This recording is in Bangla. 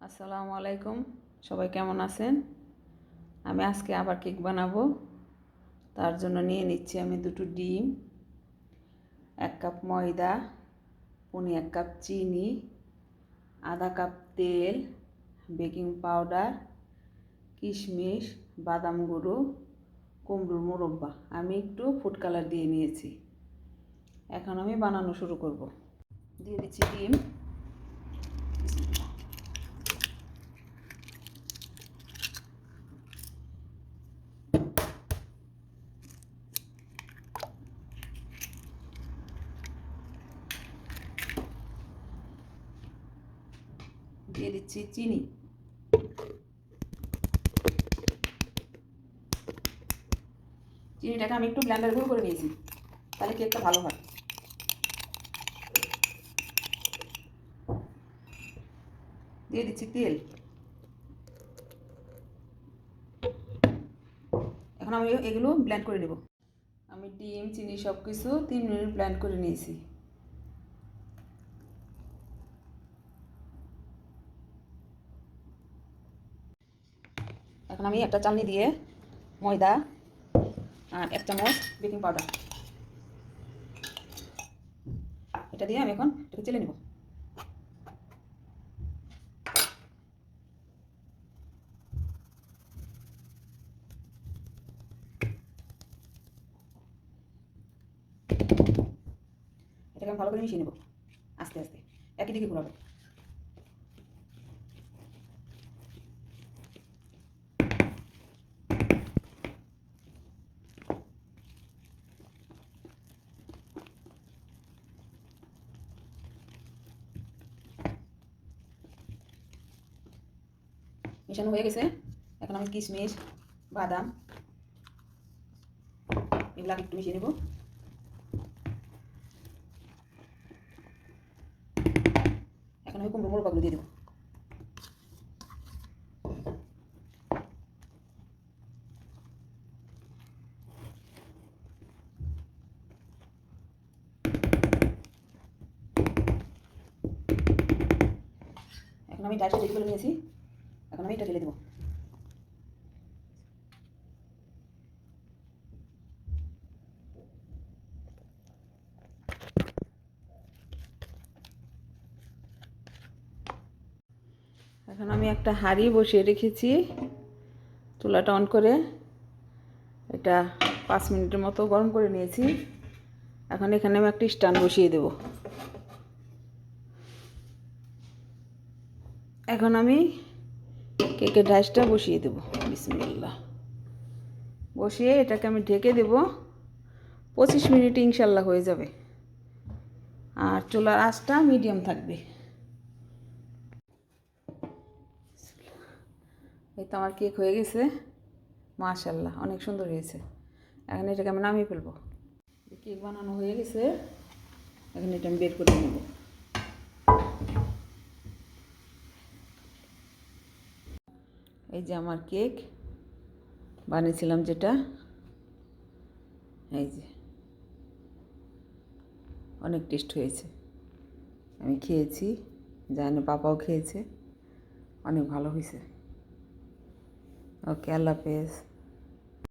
আসসালামু আলাইকুম, সবাই কেমন আছেন? আমি আজকে আবার কেক বানাবো। তার জন্য নিয়ে নিচ্ছি আমি 2টো ডিম, 1 কাপ ময়দা, 1 কাপ চিনি, আধা কাপ তেল, বেকিং পাউডার, কিশমিশ, বাদাম গুঁড়ো, কুমড়োর মোরব্বা। আমি একটু ফুড কালার দিয়ে নিয়েছি। এখন আমি বানানো শুরু করব। দিয়ে দিচ্ছি ডিম, দিয়ে দিচ্ছি চিনি, চিনিটাকে আমি একটু ব্লেন্ডারে গুঁড়ো করে নিয়েছি, তাহলে কেকটা ভালো হয়। দিয়ে দিচ্ছি তেল। এখন আমি এগুলো ব্লেন্ড করে নেব। আমি ডিম, চিনি সব কিছু 3 মিনিট ব্লেন্ড করে নিয়েছি। এখন আমি একটা চালনি দিয়ে ময়দা আর 1 চামচ বেকিং পাউডার, এটা দিয়ে আমি এখন এটাকে চেলে নেব। এটাকে আমি ভালো করে মিশিয়ে নেব আস্তে আস্তে, একই দিকে ঘোরাবো। মিশানো হয়ে গেছে। এখন আমি কিশমিশ, বাদাম এগুলো একটু মিশিয়ে নেব। এখন আমি কুমড়ো মোরব্বাগুলো দিয়ে দেবো। এখন আমি ডাইসটা রেডি করে নিয়েছি, এখন আমি এটা ঢেলে দেবো। এখন আমি একটা হাঁড়ি বসিয়ে রেখেছি, চুলাটা অন করে এটা 5 মিনিটের মতো গরম করে নিয়েছি। এখন এখানে আমি একটা স্ট্যান্ড বসিয়ে দেব। এখন আমি কেকের ডাইসটা বসিয়ে দেব। বিসমিল্লাহ। বসিয়ে এটাকে আমি ঢেকে দেব। 25 মিনিট ইনশাল্লাহ হয়ে যাবে, আর চুলার আঁচটা মিডিয়াম থাকবে। এই তো আমার কেক হয়ে গেছে, মাশাআল্লাহ অনেক সুন্দর হয়েছে। এখন এটাকে আমি নামিয়ে ফেলবো। কেক বানানো হয়ে গেছে, এখন এটা আমি বের করে নেব। এই যে আমার কেক বানিয়েছিলাম যেটা, এই যে অনেক টেস্ট হয়েছে। আমি খেয়েছি, জানি পাপাও খেয়েছে, অনেক ভালো হয়েছে। ওকে, আল্লাহ হাফেজ।